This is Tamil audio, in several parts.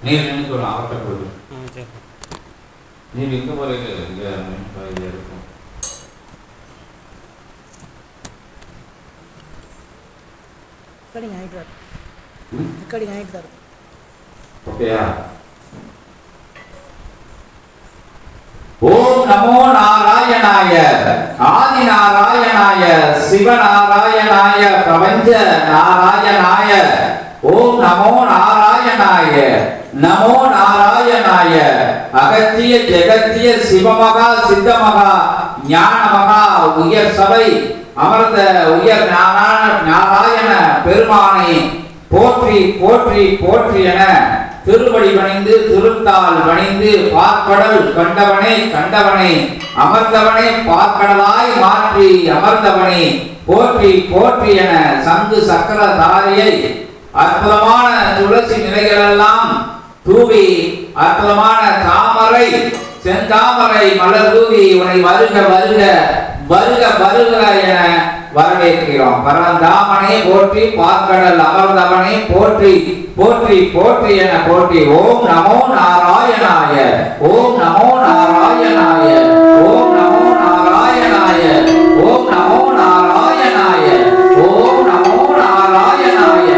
நீர் நினைச்சு ஒரு அவர்கிட்ட போகுது. நீர் எங்கே போகிறீங்க? இங்கே இருக்கும். ஓகேயா? ஓம் நமோ நாராயணாய ஆதி நாராயணாய சிவநாராயணாய பிரபஞ்ச நாராயணாய. ஓம் நமோ நாராயணாய நமோ நாராயணாய அகத்திய ஜெகத்திய சிவமகா சித்தமகா ஞானமகா உயர் சபை அமர்ந்த உயர் நாராயண பெருமானை போற்றி போற்றி போற்றி என திருவடி பணிந்து திருத்தால் பணிந்து பார்க்கடல் கண்டவனே கண்டவனே அமர்ந்தவனே பார்க்கடலாய் மாற்றி அமர்ந்தவனே போற்றி போற்றி என சங்கு சக்கர தாரையை அற்புதமான துளசி நிலைகளெல்லாம் தூவி அற்புதமான தாமரை செந்தாமரை மலர் தூவி உன்னை வருக வருக வருக வருக என வரவேற்கிறோம். பரந்தாமனே போற்றி பார்க்கடல் அமர்ந்தவனே போற்றி போற்றி போற்றி என போற்றி. ஓம் நமோ நாராயணாய ஓம் நமோ நாராயணாய ஓம் நமோ நாராயணாய ஓம் நமோ நாராயணாய ஓம் நமோ நாராயணாய.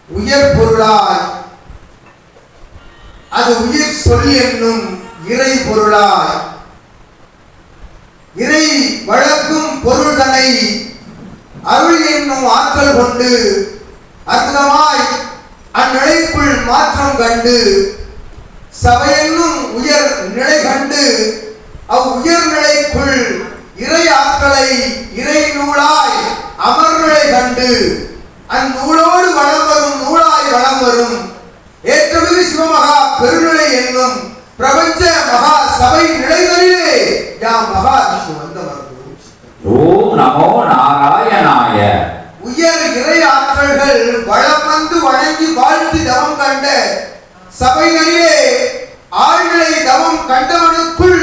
உயர் பொருளாய் அது உயிர் சொல் என்னும் இறை பொருளாய் இறை வழக்கும் பொருள்தனை அருள் என்னும் ஆற்றல் கொண்டு அற்புதமாய் அந்நிலைக்குள் மாற்றம் கண்டு சபையென்னும் உயர் நிலை கண்டு அவ்வுயர் நிலைக்குள் இறை ஆற்றலை இறை நூலாய் அமர்நிலை கண்டு அந்நூலோடு வளம் வரும் நூலாய் வளம் வரும் ஏற்றமிகு சிவமகா பெருநிலை என்னும் பிரபஞ்ச மகா சபை நிலைகளிலே யாம் மகா விஷ்ணு வந்தவர். ஓம் நமோ நாராயணாய. உயர் இறை ஆற்றல்கள் வளம் வந்து வணங்கி வாழ்த்தி தவம் கண்ட சபைகளிலே ஆழ்நிலை தவம் கண்டவனுக்குள்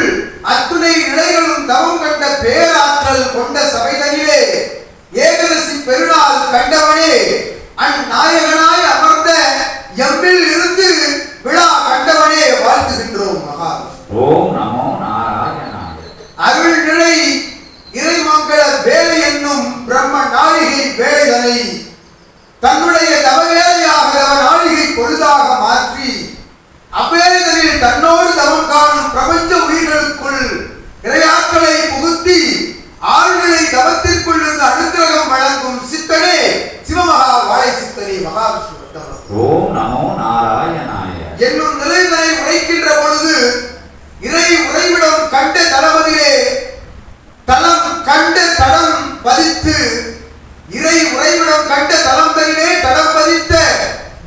அத்துணை நிலைகளும் தவம் கண்ட பேராற்றல் கொண்ட சபைகளிலே ஏகதசி பெருநாள் கண்டவனே அந்நாயகனாய் அமர்ந்த எம்மில் இருந்து விழா கண்டவனே வாழ்த்துகின்றோம் மகா. ஓம் நமோ நாராயணாய. அருள் நிலை இறைமங்கள வேலை என்னும் பிரம்ம நாளிகை வேலைகளை தன்னுடைய தவவேலையாக நாளிகை பொழுதாக மாற்றி அவ்வேளைகளில் தன்னோடு தவம் காணும் பிரபஞ்ச உயிர்களுக்குள் இறையாற்றலை புகுத்தி ஆழ்நிலை தவத்திற்குள் இருந்து அனுக்கிரகம் வழங்கும் சித்தனே சிவமகா வாழை சித்தனே மகாவிஷ்ணு. ஓம் நமோ நாராயணாய என்னும் நிலைகளை உரைக்கின்ற பொழுது இறை உறைவிடம் கண்ட தளபதியே தலம் கண்ட தடம் பதித்து இறை உறைவிடம் கண்ட தலம் தனிலே தடம் பதித்த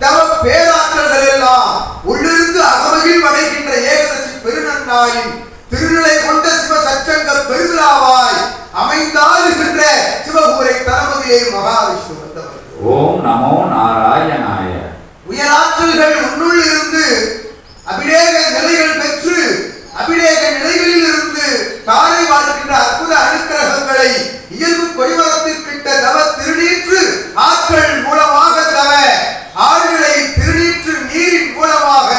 தவ பேராற்றல்கள் எல்லாம் உள்ளிருந்து அகமகில் அடைகின்ற ஏகதசி பெருநன்னாயின் திருநிலை கொண்ட சிவ சச்சங்க பெருவிழாவாய் அமைந்தாளுகின்ற சிவபூரை தளபதியை மகாவிஷ்ணு வந்தவர். ஓம் நமோ நாராயணாய. உயராற்றல்கள் உன்னுள் இருந்து அபிடேக நிலைகள் பெற்று அபிடேக நிலைகளில் இருந்து காரை வாழ்கின்ற அற்புத அனுக்கிரகங்களை இயல்பு கொடிமரத்திற்கிட்ட தவ திருநீற்று ஆற்றல் மூலமாக தவ ஆழ்நிலை திருநீற்று நீரின் மூலமாக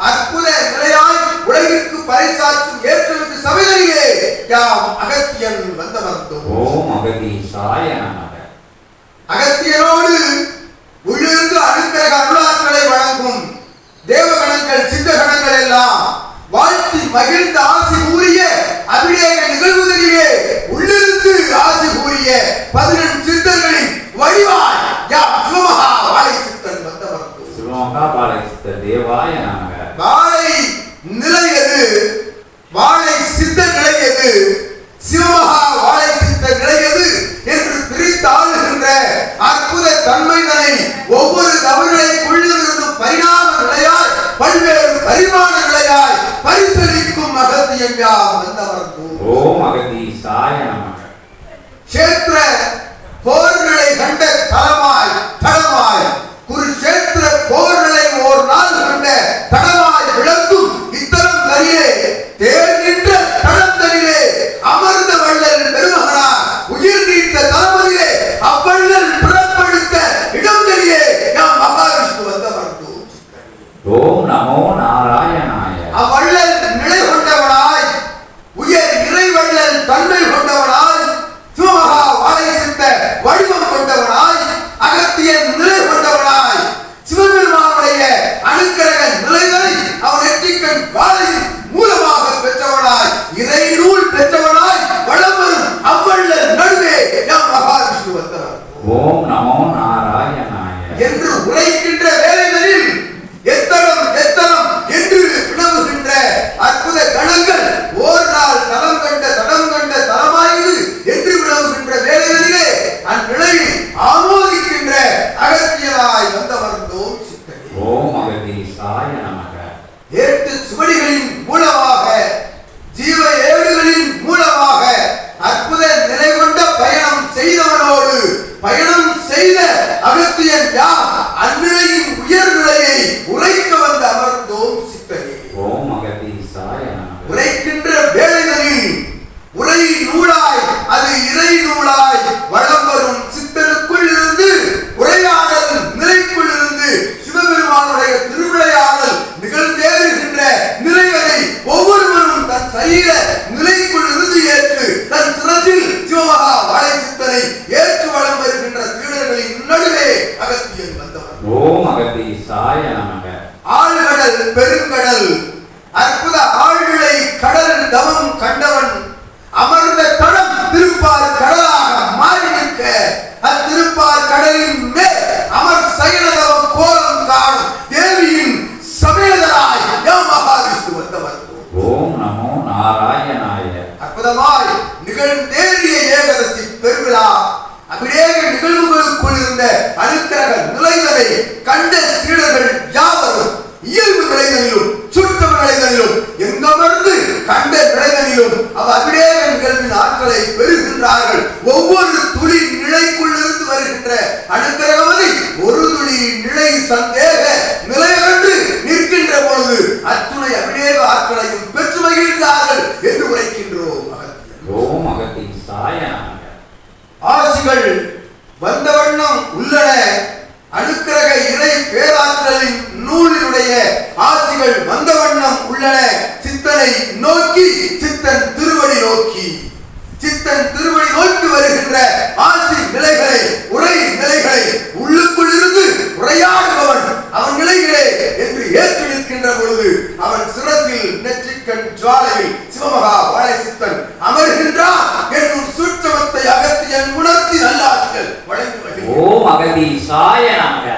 அற்புத நிலையாய் உலகிற்கு பறைசாற்றும் ஏற்றலுக்கு சபைகளிலே யாம் அகத்தியன் வந்தவர்ந்தோம். ஓம் அகதீசாய நமக. அகத்தியனோடு உள்ளிருந்து அனுக்கிரக அருளாற்றலை வழங்கும் தேவகணங்கள் சித்தகணங்கள் எல்லாம் வாழ்த்தி மகிழ்ந்த ஆசி கூறிய அபிடேக நிகழ்வுகளிலே உள்ளிருந்து ஆசி கூறிய 11 சித்தர்களின் வடிவாய் யாம் சிவமகா வாழை சித்தன் வந்தவர். சிவமகா வாழை சித்தர் தேவாய நமக. வாழை நிலை எது, வாழை சித்த நிலை எது, சிவமகா வாழை சித்த நிலை எது என்று பிரித்து ஆளுகின்ற அற்புத தன்மைகளை ஒவ்வொரு தமிழ்நிலைக்குள்ளிருந்து பரிணாம நிலையாய் பல்வேறு பரிமாண நிலையாய் பரிசளிக்கும் அகத்தியங்கா வந்தவர். ஓம் அகதீசாய நமக. கஷேத்திர போர்களை கண்ட தளமாய் குருஷேத்திர போர்களை ஓர் நாள் கண்ட தடமாய் விளக்கும் இத்தரம் தரியே தேர் நின்ற தடந்தரிலே அமர்ந்த வள்ளல் பெருமகனார் உயிர் நீத்த தளபதியே அவ்வள்ளல் பிறப்படுத்த இடம் தெரியே நாம் மகாவிஷ்ணு வந்தவர். ஓம் நமோ நாராயணாய. அவ்வள்ளல் நிலை கொண்டவனாய் உயர் இறைவள்ளல் தன்மை கொண்டவனாய் சிவமகா வாழை சித்த வடிவம் கொண்டவனாய் அகத்தியன் நிலை கொண்டவனாய் சிவபெருமானுடைய அனுக்கிரக நிலைகளை அவன் நெற்றிக்கண் வாழையின் மூலமாக பெற்றவனாய் இறை நூல் பெற்றவனாய் வளம் வரும் அவ்வள்ளல் நடுவே நாம் மகாவிஷ்ணு வந்தவர். ஓம் நமோ நாராயணாய என்று உரைக்கின்ற வேளைகளில் எத்தனம் என்று வினவுகின்ற அற்புத கணங்கள் ஓர் நாள் தடம் கண்ட தலமாயுது என்று வினவுகின்ற வேளைகளிலே அந்நிலையில் ஆமோதிக்கின்ற அகத்தியனாய் வந்தவர்ந்தோம் சித்தனே. ஓம் அகதீசாய நமக. ஏட்டு சுவடிகளின் மூலமாக ஜீவ ஏடுகளின் மூலமாக அற்புத நிலை கொண்ட பயணம் செய்தவனோடு பயணம் செய்த அகத்தியன் யார் அந்நிலையின் உயர்நிலையை உரைக்க வந்து அமர்ந்தோம் சித்தனே. ஓம் அகதீசாய நமக. உரைக்கின்ற வேளைகளில் உரை நூலாய் அது இறை நூலாய் வளம் வரும் சித்தனுக்குள் இருந்து உரையாடல் நிலைக்குள் இருந்து சிவபெருமானுடைய திருவிளையாடல் நிகழ்ந்தேறுகின்ற நிலைகளை ஒவ்வொருவரும் தன் சரீர நிலைக்குள் இருந்து ஏற்று தன் சிரசில் சிவமகா வாழை சித்தனை ஏற்று வளம் வருகின்ற சீடர்களின் நடுவே அகத்தியன் வந்தவர். ஓம் அகதீசாய நமக. ஆழ்கடல் பெருங்கடல் அற்புத ஆழ்விளை கடல் தவம் கண்டவன் அமர்ந்த தடம் திருப்பார் கடலாக மாறி நிற்க அத்திருப்பார் கடலின் மேல் அமர் சயனதவம் கோலம் காணும் தேவியின் சமேதராய் மகாவிஷ்ணு வந்தவர். ஓம் நமோ நாராயணாய. அற்புதமாய் நிகழ்ந்தேறிய ஏகாதசி பெருவிழா அபிஷேக நிகழ்வுகளுக்குள் இருந்த அனுக்கிரக நிலைகளை கண்ட சீடர்கள் யாவரும் இயல்பு நிலைகளிலும் சுற்றம நிலைகளிலும் எங்கமர்ந்து கண்ட நிலைகளிலும் அவ் அபிஷேக நிகழ்வின் ஆற்றலை பெறுகின்றார்கள். ஒவ்வொரு துளி நிலைக்குள் இருந்து வருகின்ற அனுக்கிரகமதி ஒரு துளி நிலை சந்தேக நிலையகன்று நிற்கின்ற பொழுது அத்துணை அபிஷேக ஆற்றலையும் பெற்று மகிழ்ந்தார்கள் என்று உரைக்கின்றோம். ஓம் அகதீசாய நமக. ஆசிகள் வந்த வண்ணம் உள்ளன. அனுக்கிரக இறை பேராற்றலின் நூலினுடைய ஆசிகள் வந்த வண்ணம் உள்ளன. சித்தனை நோக்கி சித்தன் திருவடி நோக்கி வருகின்ற ஆசி நிலைகளை உரை நிலைகளை உள்ளுக்குள் இருந்து உரையாடுபவன் அவன் நிலைகளே என்று ஏற்று நிற்கின்ற பொழுது அவன் சிரசில் நெற்றிக்கண் ஜுவாலையில் சிவமகா வாழை சித்தன் அமர்கின்றான் என்னும் சூட்சமத்தை அகத்தியன் உணர்த்தி நல்லாசிகள் வழங்கி வருகின்றன. ஓம் அகதீசாய நமக.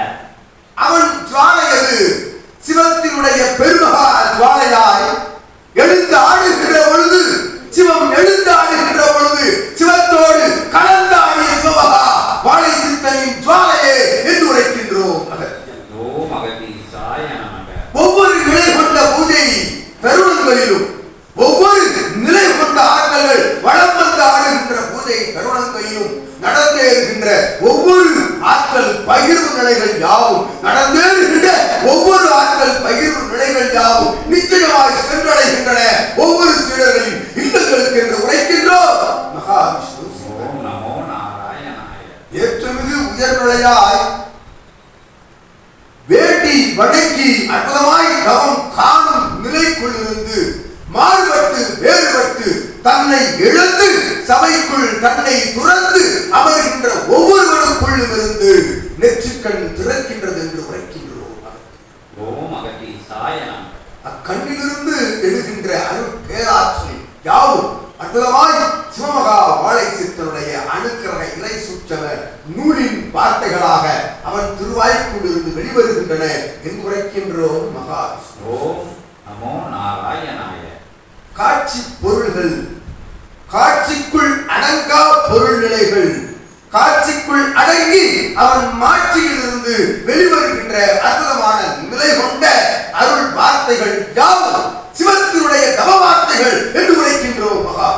அவன் ஜுவாலையது சிவத்தினுடைய பெருமகா ஜுவாலையாய் எழுந்து ஆடுகின்ற பொழுது சிவம் எழுந்து ஆடுகின்ற பொழுது சிவத்தோடு கலந்தாடிய சிவமகா வாழை சித்தனின் ஜுவாலையே என்று உரைக்கின்றோம். ஓம் அகதீசாய நமக. ஒவ்வொரு நிலை கொண்ட பூஜை தருணங்களிலும் ஒவ்வொரு நிலை கொண்ட ஆற்றல்கள் வளம் வந்து ஆடுகின்ற பூஜை தருணங்களிலும் நடந்தேறுகின்ற ஒவ்வொரு ஆற்றல் பகிர்வு நிலைகள் யாவும் நடந்தேறுகின்ற ஒவ்வொரு ஆற்றல் பகிர்வு நிலைகள் யாவும் நிச்சயமாய் சென்றடைகின்றன ஒவ்வொரு சீடர்களின் இல்லங்களுக்கு என்று உரைக்கின்றோம். மகாவிஷ்ணு ஓம் நமோ நாராயணாய. ஏற்றுமிகு உயர்நிலையாய் வேண்டி வணங்கி அற்புதமாய் தவம் காணும் நிலைக்குள் இருந்து மாறுபட்டு வேறுபட்டு தன்னை இழந்து சபைக்குள் தன்னை துறந்து அமர்கின்ற ஒவ்வொருவருக்குள்ளும் இருந்து நெற்றிக்கண் திறக்கின்றது என்று உரைக்கின்றோம். ஓம் அகதீசாய நமக. அக்கண்ணிலிருந்து எழுகின்ற அருள் பேராற்றல் யாவும் அற்புதமாய் சிவமகா வாழை சித்தனுடைய அணுக்கிரக இறை சூட்சம நூலின் வார்த்தைகளாக அவன் திருவாய்க்குள் இருந்து வெளிவருகின்றன என்று உரைக்கின்றோம். மகாவிஷ்ணு ஓம் நமோ நாராயணாய. காட்சி பொருள்கள், காட்சிக்குள் அடங்கா பொருள் நிலைகள், காட்சிக்குள் அடங்கி அவன் மாட்சியில் இருந்து வெளிவருகின்ற அற்புதமான நிலை கொண்ட அருள் வார்த்தைகள் யாவும் சிவத்தினுடைய தவ வார்த்தைகள் என்று உரைக்கின்றோம். மகா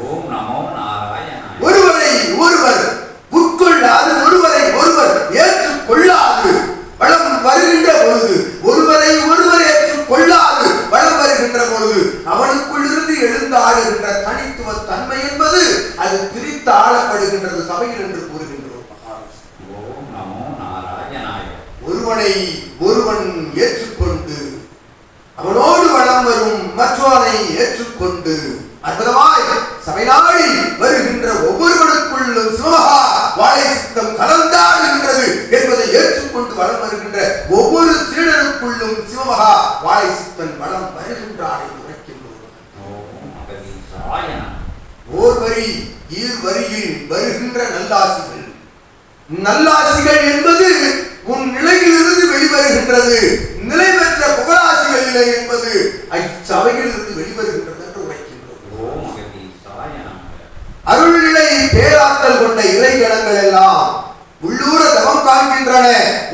ஓம் நமோ நாராயணாய. ஒருவரை ஒருவர் உட்கொள்ளாது, ஒருவரை ஒருவர் ஏற்றுக்கொள்ளாது வளம் வருகின்ற பொழுது, ஒருவரை ஒருவர் ஏற்றுக்கொள்ளாது வளம் வருகின்ற பொழுது அவனுக்குள் இருந்து எழுந்தாடுகின்ற தனித்துவ தன்மை என்பது அது பிரித்து ஆளப்படுகின்றது சபையில் என்று கூறுகின்றோம். ஓம் நமோ நாராயணாய. ஒருவனை ஒருவன் ஏற்றுக்கொண்டு அவனோடு வளம் வரும் மற்றவனை ஏற்றுக்கொண்டு அற்புதமாய் சபை நாடி வருகின்ற ஒவ்வொருவனுக்குள்ளும் சிவமகா வாழை சித்தம் கலந்தாடுகின்றது என்பதை ஏற்றுக்கொண்டு வளம் வருகின்ற ஒவ்வொரு சீடனுக்குள்ளும் சிவமகா வாழை சித்தன் வளம் வருகின்றான் என்று உரைக்கின்றோம். ஓம் அகதீசாய நமக. ஓர் வரி ஈர் வரியில் வருகின்ற நல்லாசிகள், நல்லாசிகள் என்பது உன் நிலையிலிருந்து வெளிவருகின்றது. நிலை பெற்ற புகழாசிகள் இல்லை என்பது அச்சபையில் இருந்து வெளிவருகின்றது என்று உரைக்கின்றோம். ஓம் அகதீசாய நமக. அருள்நிலை பேராற்றல் கொண்ட இறைகணங்கள் எல்லாம் உள்ளூர தவம் காண்கின்றன.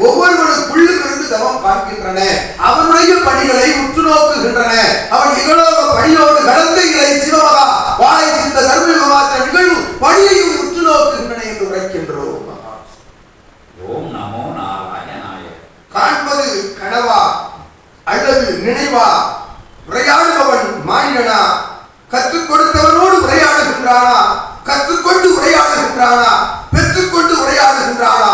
ஒவ்வொருவனுக்குள்ளும் இருந்து தவம் காண்கின்றன. அவனுடைய பணிகளை உற்று நோக்குகின்றன. அவன் இகலோக பணியோடு கடந்த இறை சிவமகா வாழை சித்த கர்ம மாற்ற நிகழ்வு பணியையும் உற்று நோக்குகின்றன என்று உரைக்கின்றோம். ஓம் நமோ நாராயணாய. காண்பது கனவா அல்லது நினைவா? உரையாடுபவன் மானிடனா? கற்றுக் கொடுத்தவனோடு உரையாடுகின்றானா? கற்றுக்கொண்டு உரையாடுகின்றானா? பெற்றுக்கொண்டு உரையாடுகின்றானா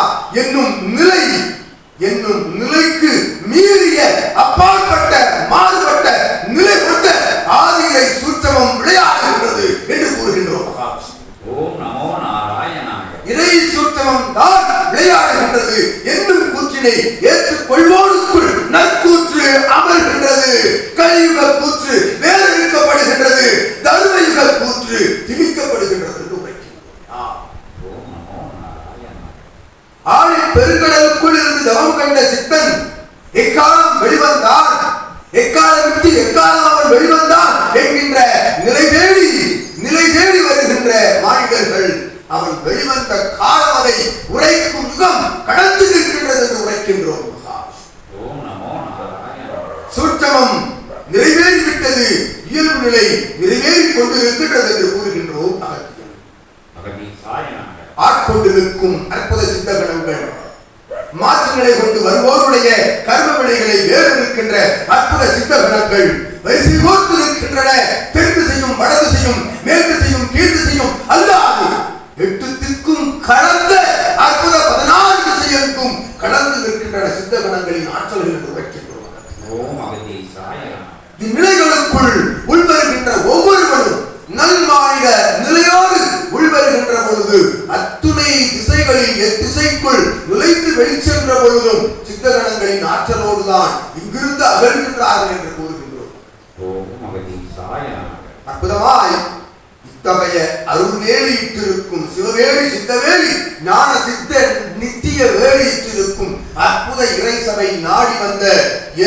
என்னும் நிலைக்கு மீறிய அப்பாற்பட்ட மாறுபட்ட நிலை கொண்ட ஆதியை சூட்சமம் விளையாடுகின்றது என்று கூறுகின்றோம். ஓம் நமோ நாராயணாய. இறை சூட்சமம் தான் விளையாடுகின்றது என்னும் கூற்றினை ஏற்றுக்கொள்வோனுக்குள் நற்கூற்று அமர்கின்றது. கலியுக கூற்று வேறறுக்கப்படுகின்றது. தர்மயுக கூற்று திணிக்கப்படுகின்றது என்று உரைக்கின்றோம். ஓம் நமோ நாராயணாய. ஆழி பெருங்கடலுக்குள் இருந்து தவம் கண்ட சித்தன் எக்காலம் வெளிவந்தான், எக்காலம் விட்டு எக்காலம் அவன் வெளிவந்தான் என்கின்ற நிலை தேடி வருகின்ற மானிடர்கள் அவன் வெளிவந்த காலம் அதை உரைக்கும் யுகம் கடந்து நிற்கின்றது என்று உரைக்கின்றோம். ஓம் நமோ நாராயணாய. சூட்சமம் நிறைவேறிவிட்டது, இயல்பு நிலை நிறைவேறிக் கொண்டிருக்கின்றது என்று கூறுகின்றோம். அகதீசாய நமக. ஆட்கொண்டிருக்கும் அற்புத சித்தகணங்கள் மாற்று நிலை கொண்டு வருவோருடைய கர்ம வினைகளை வேறு இருக்கின்ற அற்புத சித்தகணங்கள் வரிசை கோர்த்து இருக்கின்றன. தெற்கு செய்யும், வடது செய்யும், மேற்கு செய்யும், கீழ்த்து செய்யும் அல்லாது 8 திக்கும் கடந்த அற்புத 14 செயலுக்கும் கடந்து இருக்கின்றன சித்தகணங்களின் ஆற்றல்கள் என்று உரைக்கின்றோம். ஓம் அகதீசாய நமக. இந்நிலைகளுக்குள் உள்வருகின்ற ஒவ்வொருவரும் நல்மானிட நிலையோடு உள்வருகின்ற பொழுது அத்துணை திசைகளில் எத்திசைக்குள் நுழைந்து வெளிச்சென்ற பொழுதும் சித்தகணங்களின் ஆற்றலோடுதான் இங்கிருந்து அகழ்கின்றார்கள் என்று கூறுகின்றோம். ஓம் அகதீசாய நமக. அற்புதமாய் இத்தகைய அருள்வேலியிட்டிருக்கும் சிவவேலி சித்தவேலி ஞான சித்த நித்திய வேலியிட்டிருக்கும் அற்புத இறை சபை நாடி வந்த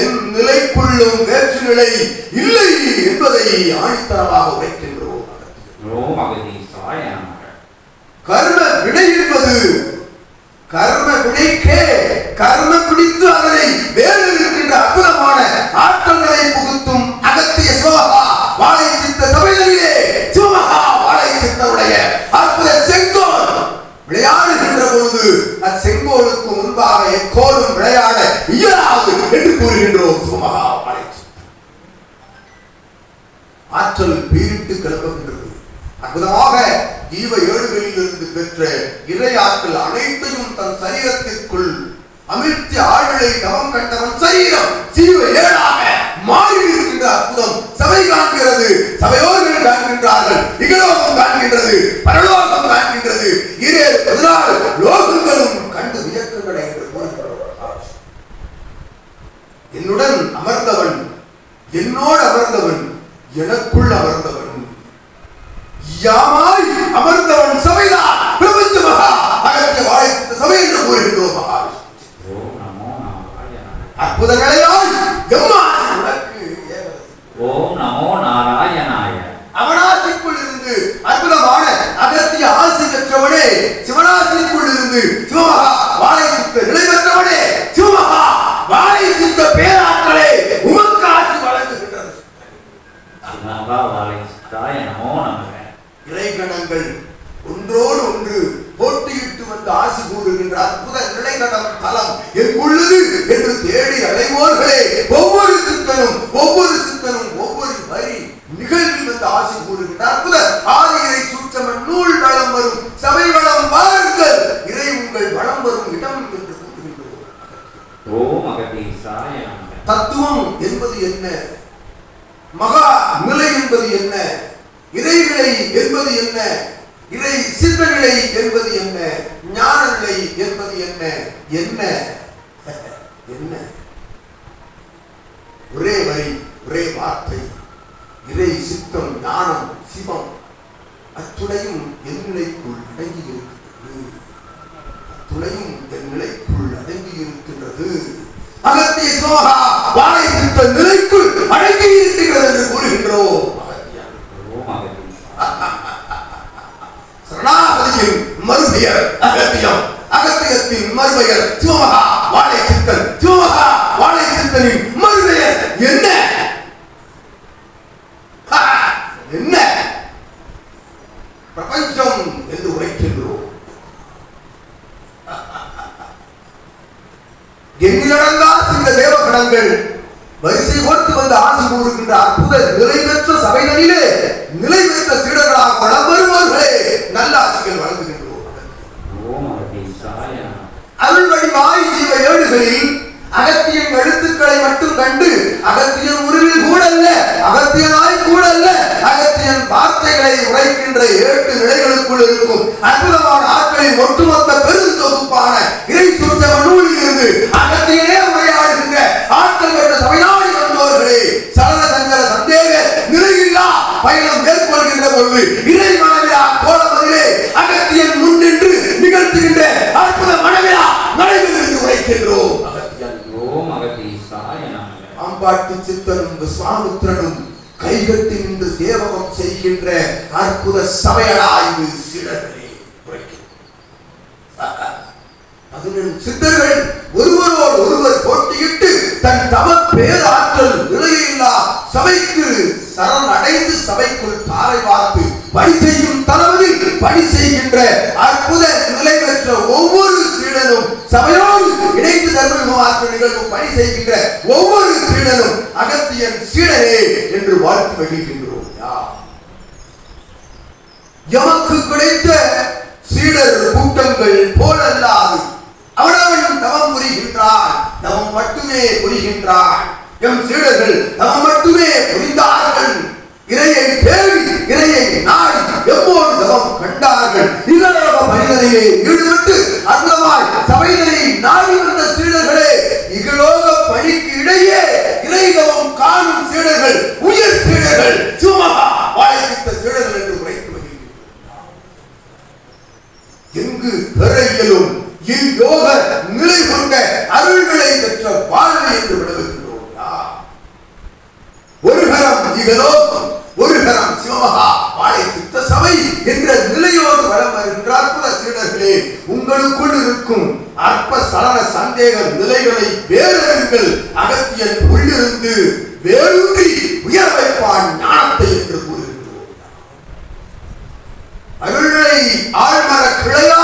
என் நிலைக்குள்ளும் வேற்று நிலை இல்லை என்பதை ஆணித்தரமாக உரைக்கின்றோம். ஓம் அகதீசாய நமக. கர்ம வினை என்பது கர்ம வினைக்கே கர்ம பிடித்து அதனை வேறு இருக்கின்ற அற்புதமான ஆற்றல்களை புகுத்தும் அகத்திய சிவமகா வாழை சித்த சபைகளிலே சிவமகா வாழை சித்தருடைய அற்புத செங்கோல் விளையாடுகின்ற பொழுது அச்செங்கோலுக்கு முன்பாக எக்கோலும் விளையாட இயலாது என்று கூறுகின்றோம். சிவமகா வாழை ஆற்றல் பீரிட்டு கிளம்புகின்றது. அற்புதமாக ஜீவ ஏடுகளில் இருந்து பெற்ற இறை ஆற்றல் அனைத்தையும் தன் சரீரத்திற்குள் அமிழ்த்தி ஆழ்நிலை தவம் கண்டவன் சரீரம் ஜீவ ஏடாக மாறி இருக்கின்ற அற்புதம் சபை காண்கிறது. சபையோர்கள் காண்கின்றார்கள். இகலோகம் காண்கின்றது, பரலோகம் காண்கின்றது. 14 லோகங்களும் கண்டு வியக்கின்றன என்று கூறுகிறோம். என்னுடன் அமர்ந்தவன், என்னோடு அமர்ந்தவன், எனக்குள் அமர்ந்தவன், யாமாய் அமர்ந்தவன் சபைதான் பிரபஞ்ச மகா அகத்திய வாழை சித்த சபை என்று கூறுகின்றோம். ஓம் நமோ நாராயணாய. அற்புதங்களையாய் எம்மா உனக்கு ஏவல். ஓம் நமோ நாராயணாய. நமக. தத்துவம் என்பது என்ன? மகா நிலை என்பது என்ன? இறைநிலை என்பது என்ன? இறை சித்த நிலை என்பது என்ன? ஞான நிலை என்பது என்ன? என்ன என்ன? ஒரே வரி, ஒரே வார்த்தை. இறை சித்தம், ஞானம், சிவம் அத்துணையும் என் நிலைக்குள் அடங்கி இருக்கின்றது. அத்துணையும் என் நிலைக்குள் அடங்கி இருக்கின்றது. அகத்திய சிவமகா வாழை சித்த நிலைக்குள் அடங்கி இருக்கிறது என்று கூறுகின்றோம். சரணாகதியின் மறுபெயர் அகத்தியம், அகத்தியத்தின் மறுபெயர் சிவமகா வாழை சித்தன், சிவமகா வாழை சித்தனின் மறுபெயர் என்ன? என்ன? பிரபஞ்சம் என்று உரைக்கின்றோம். எண்ணிலடங்கா இந்த தேவகணங்கள் வரிசை கோர்த்து வந்து ஆசி கூறுகின்ற அற்புத நிலை பெற்ற சபைகளிலே நிலை பெற்ற சீடர்களாக வளம் வருவார்களே நல்ல ஆசிகள் வழங்குகின்றோம். அருள் வடிவாய் ஜீவ ஏடுகளில் அகத்தியன் எழுத்துக்களை மட்டும் கண்டு அகத்தியன் உருவில் கூட அல்ல, அகத்தியனாய் கூட அல்ல, அகத்தியன் வார்த்தைகளை உரைக்கின்ற 8 நிலைகளுக்குள் இருக்கும் அற்புதமான ஆட்களின் ஒட்டுமொத்த பெருந்தொகுப்பான இறை சுற்றம நூலில் இருந்து அகத்தியனே உரையாடுகின்ற ஆட்கள் பெற்ற சபையாடி வந்தோர்களே, சலன சஞ்சல சந்தேக நிலையில்லா பயணம் மேற்கொள்கின்ற பொழுது இறை மனவிழா கோலமதிலே அகத்தியன் முன்னின்று நிகழ்த்துகின்ற அற்புத மனவிழா நடைபெறுகிறது உரைக்கின்றோம். அம்பாட்டு சித்தனும் விஸ்வாமித்திரனும் கைகட்டி நின்று சேவகம் செய்கின்ற அற்புத சபையலாய்வு சீடர்களே உரைக்கின்றோம். 17 சித்தர்கள் ஒருவரோடு ஒருவர் போட்டியிட்டு தன் தம பேராற்றல் நிலையில்லா சபைக்கு சரண் அடைந்து சபைக்குள் தாரை பார்த்து பணி செய்யும் தலைவரில் பணி செய்கின்ற அற்புத நிலை பெற்ற ஒவ்வொரு சீடனும் சபையோடு இணைந்து தர்ம நிகழ்வு பணி செய்கின்ற ஒவ்வொரு சீடனும் அகத்தியன் சீடனே என்று வாழ்த்து மகிழ்கின்றோம். எமக்கு கிடைத்த சீடர் கூட்டங்கள் போலல்லாது அவனவன் தவம் புரிகின்றான், தவம் மட்டுமே புரிகின்றான். எம் சீடர்கள் தவம் மட்டுமே புரிந்தார்கள். இறையை தேடி இறையை நாடி எப்போது தவம் கண்டார்கள். இகலோக பணிகளிலே ஈடுபட்டு அற்புதமாய் சபைகளை நாடி வந்த சீடர்களே, இகலோக பணிக்கு இடையே இறை தவம் காணும் சீடர்கள் உயர் சீடர்கள், சிவமகா வாழைத்த சீடர்கள் என்று உரைத்து வருகின்றனர். எங்கு பெற இயலும் யோக நிலை கொண்ட அருள்களை பெற்ற வாழ்வு என்று விடுகின்றோம். ஒரு கரம் இகலோகம், ஒரு கரம் சிவமகா வாழை சித்த சபை என்ற நிலையோடு வளம் வருகின்ற அற்புத சீடர்களே, உங்களுக்குள் இருக்கும் அற்ப சலன சந்தேக நிலைகளை வேறுங்கள். அகத்தியன் உள்ளிருந்து வேரூன்றி உயர் வைப்பான் ஞானத்தை என்று கூறுகின்றோம். அருள்நிலை ஆழ்மர கிளையா,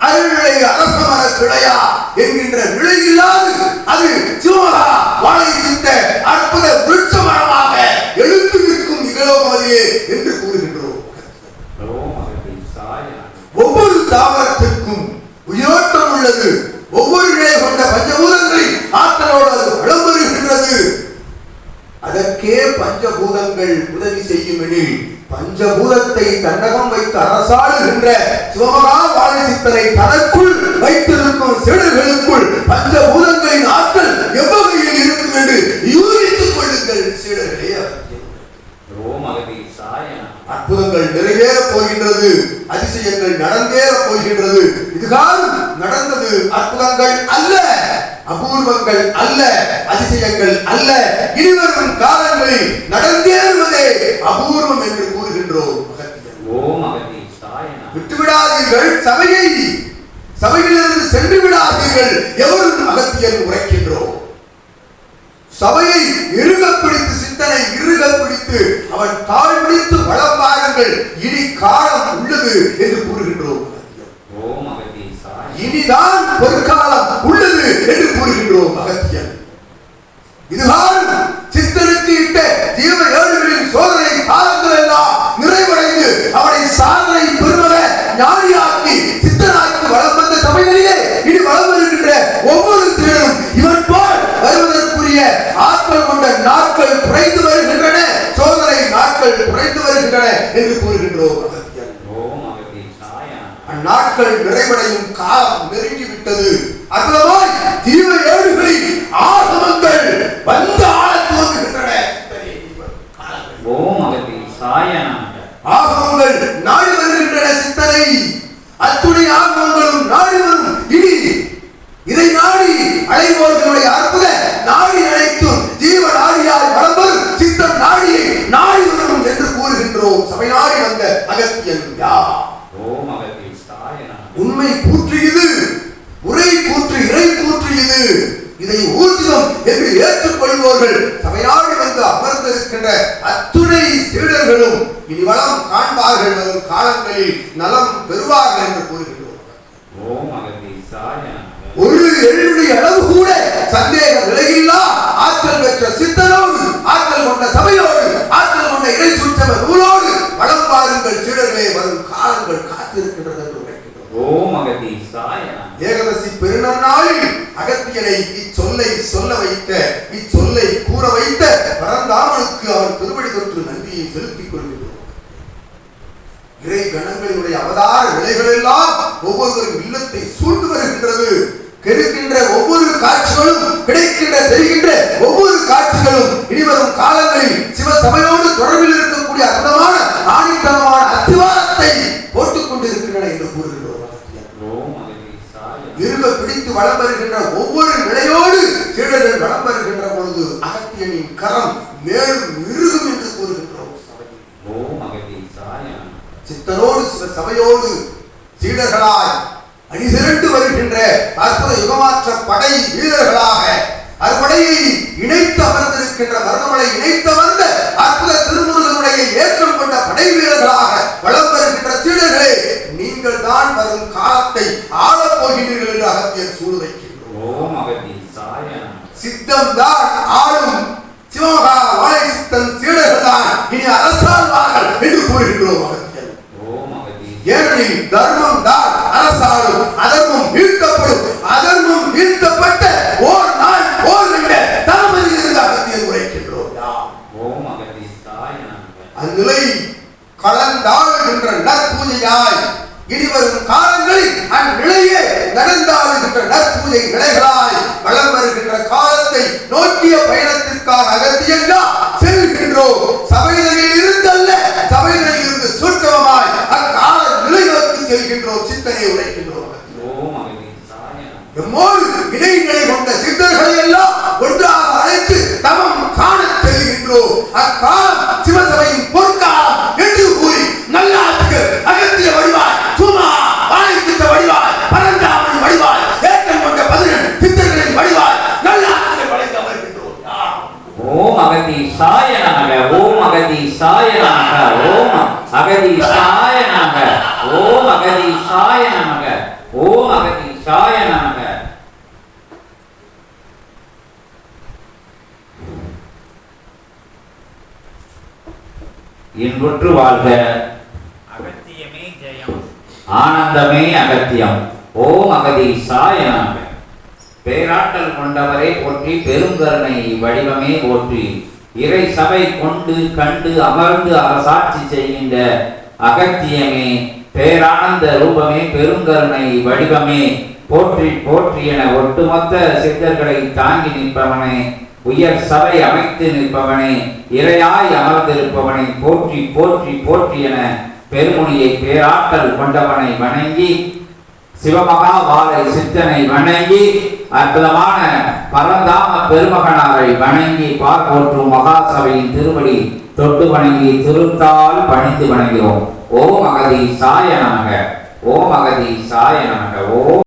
அருள்நிலை அரசமர கிளையா என்கின்ற நிலை இல்லாது அது சிவமகா வாழை சித்த அற்புத விருட்ச மரமாக எழுந்து நிற்கும் இகலோகமதியே என்று கூறுகின்றோம். ஒவ்வொரு தாவரத்திற்கும் உயிரோட்டம் உள்ளது. ஒவ்வொரு நிலை கொண்ட பஞ்சபூதங்களின் ஆற்றலோடு அது வளம் வருகின்றது. அதற்கே பஞ்சபூதங்கள் உதவி செய்யும் எனில் பஞ்சபூதத்தை தன்னகம் வைத்து அரசாளுகின்ற சிவமகா வாழை சித்தனை தனக்குள் வைத்திருக்கும் சீடர்களுக்குள் பஞ்சபூதங்களின் ஆற்றல் எவ்வகையில் இருக்கும் என்று யூகித்துக் கொள்ளுங்கள் சீடர்களே. அற்புதங்கள் நிறைவேற போகின்றது, அதிசயங்கள் நடந்தேற போகின்றது. இதுகாலம் நடந்தது அற்புதங்கள் அல்ல, அபூர்வங்கள் அல்ல, அதிசயங்கள் அல்ல. இனிவரும் காலங்களில் நடந்தேறுவதே அபூர்வம் என்று கூறுகின்றோம். விட்டுவிடாதீர்கள் சபையை, சபையிலிருந்து சென்று விடாதீர்கள் எவரும் அகத்தியன் உரைக்கின்றோம். சபையை இறுக பிடித்து, சித்தனை இறுக பிடித்து அவன் தாழ் பிடித்து வளம் பாருங்கள், இனி காலம் உள்ளது என்று கூறுகின்றோம். இனிதான் பொற்காலம் உள்ளது என்று கூறுகின்றோம் அகத்தியன். இதுதான் சித்தனுக்கு இட்ட ஜீவ ஏழுகளின் சோதனை காலங்கள் எல்லாம் நிறைவடைந்து அவனை சாதனை பெறுவத ஞானியாக்கி சித்தனாக்கி வளம் வந்த சபைகளிலே இனி வளம் வருகின்ற ஒவ்வொரு திறனும் இவன் போல் வருவதற்கு செய்யக்கூடிய ஆற்றல் கொண்ட நாட்கள் குறைந்து வருகின்றன, சோதனை நாட்கள் குறைந்து வருகின்றன என்று கூறுகின்றோம். அந்நாட்கள் நிறைவடையும் காலம் நெருங்கிவிட்டது. அற்புதமாய் தீவ ஏடுகளில் ஆகமங்கள் வந்து ஆளத் துவங்குகின்றன. ஆகமங்கள் நாடி வருகின்றன சித்தனை. அத்துணை ஆகமங்களும் நாடி வரும். இனி இதை நாடி அலைவோர்களுடைய அற்புத நாடி அனைத்தும் ஜீவ நாடியாய் வளர்வர் சித்தன் நாடியை நாடி வரும் என்று கூறுகின்றோம். சபை நாடி வந்த அகத்தியன் யார்? உண்மை கூற்றியது, உரை கூற்று, இறை கூற்றியது. இதை ஊர்ஜிதம் என்று ஏற்றுக்கொள்வோர்கள் சபையாடி வந்து அமர்ந்திருக்கின்ற அத்துணை சீடர்களும் இனி வளம் காண்பார்கள், வரும் காலங்களில் நலம் பெறுவார்கள் என்று கூறுகின்றோம். ஒரு எழுதி அளவு கூட சந்தேக நிலையில்லா ஆற்றல் பெற்ற சித்தனோடு, ஆற்றல் கொண்ட சபையோடு, ஆற்றல் கொண்ட இறை சுற்றம நூலோடு வளம் பாருங்கள் சீடர்களே, வரும் காலங்கள் காத்திருக்கின்றது என்று ஏகாதசி பெருநாளில் அகத்தியனை இச்சொல்லை சொல்ல வைத்த, இச்சொல்லை கூற வைத்த பரந்தாமனுக்கு அவர் திருவடி தொற்று நன்றியை செலுத்திக் கொள்கிறோம். இறை கணங்களினுடைய அவதார நிலைகள் எல்லாம் ஒவ்வொருவரும் இல்லத்தை சூழ்ந்து வருகின்றது. கெடுக்கின்ற ஒவ்வொரு காட்சிகளும், கிடைக்கின்ற தெரிகின்ற ஒவ்வொரு காட்சிகளும் இனிவரும் காலங்களில் சிவசபையோடு தொடர்பில் இருக்கக்கூடிய அற்புதமான ஆணித்தனமான அத்திவாரத்தை போட்டுக் கொண்டிருக்கின்றன என்று கூறுகிறோம். இருக பிடித்து வளம் வருகின்ற ஒவ்வொரு நிலையோடு சீடர்கள் வளம் வருகின்ற பொழுது அகத்தியனின் கரம் மேலும் இறுகும் என்று கூறுகின்றோம். சித்தனோடு சபையோடு சீடர்களாய் அணிதிரண்டு வருகின்ற அற்புத யுகமாற்ற படை வீரர்களாக அற்படையை இணைத்து அமர்ந்திருக்கின்ற மருதமலை இணைத்து வந்த அற்புத திருமுருகனுடைய ஏற்றம் கொண்ட படை வீரர்களாக வளம் வருகின்ற சீடர்களே, நீங்கள் தான் வரும் காலத்தை ஆளப் போகிறீர்கள் என்று அகத்தியர் சூழ வைக்கின்றோம். சித்தம் தான் ஆளும் சிவமகா வாழை சித்தன் சீடர்கள் தான் இனி அரசாழ்வார்கள் என்று கூறுகின்றோம். ஏனெனில் தர்மம் தான் அரசாளும், அதர்மம் வீழ்த்தப்படும். அதர்மம் வீழ்த்தப்பட்ட ஓர் நாள் ஓர் கண்ட தளபதி என்று அகத்தியர் உரைக்கின்றோம். அந்நிலை கலந்தாளுகின்ற நற்பூஜையாய் இனிவரும் காலங்களில் அந்நிலையே நடந்தாளுகின்ற நற்பூஜை நிலைகளாய் வளம் வருகின்ற காலத்தை நோக்கிய பயணத்திற்காக அகத்தியன்னா செல்கின்றோம். சபையினரில் இருந்தல்ல, சபையினரில் இருந்து சுருக்கமாய் அக்கால நிலை நோக்கி செல்கின்றோம். சித்தனை உரைக்கின்றோம். எம்மோடு இடைநிலை கொண்ட சித்தர்களை எல்லாம் ஒன்றாக அழைத்து தமம் காண செல்கின்றோம். அக்காலம் சிவசபையின் பொற்காலம் என்று கூறி நல்லாசிரியர் அகத்திய வடிவாய், சுமா வாழை சித்த வடிவாய், பரந்தாமன் வடிவாய், ஏற்றம் கொண்ட 12 சித்தர்களின் வடிவாய் நல்லாசிரியர் வளைந்து அமர்கின்றோம். ஓம் அகதீசாய நமக, ஓம் அகதீசாய நமக, ஓம் அகதீசாய நமக, ஓம் அகதீசாய நமக, ஓம் அகதீசாய நமக. இன்புற்று வாழ்க. அகத்தியமே ஜெயம். ஆனந்தமே அகத்தியம். ஓம் அகதீசாய நமக. பேராற்றல் கொண்டவரை போற்றி, பெருங்கருணை வடிவமே போற்றி, இறை சபை கொண்டு கண்டு அமர்ந்து அரசாட்சி செய்கின்ற அகத்தியமே, பேரானந்த ரூபமே, பெருங்கருணை வடிவமே போற்றி போற்றி என ஒட்டுமொத்த சித்தர்களை தாங்கி நிற்பவனே, உயர் சபை அமைத்து நிற்பவனே, இறையாய் அமர்ந்திருப்பவனை போற்றி போற்றி போற்றி என பெருமுனியை பேராற்றல் கொண்டவனை வணங்கி, சிவமகா வாழை சித்தனை வணங்கி, அற்புதமான பரந்தாம பெருமகனாரை வணங்கி பார்ப்போற்றும் மகாசபையின் திருவடி தொட்டு வணங்கி திருத்தால் பணிந்து வணங்குகிறோம். ஓம் அகதீசாய நமக, ஓம் அகதீசாய நமக, ஓம்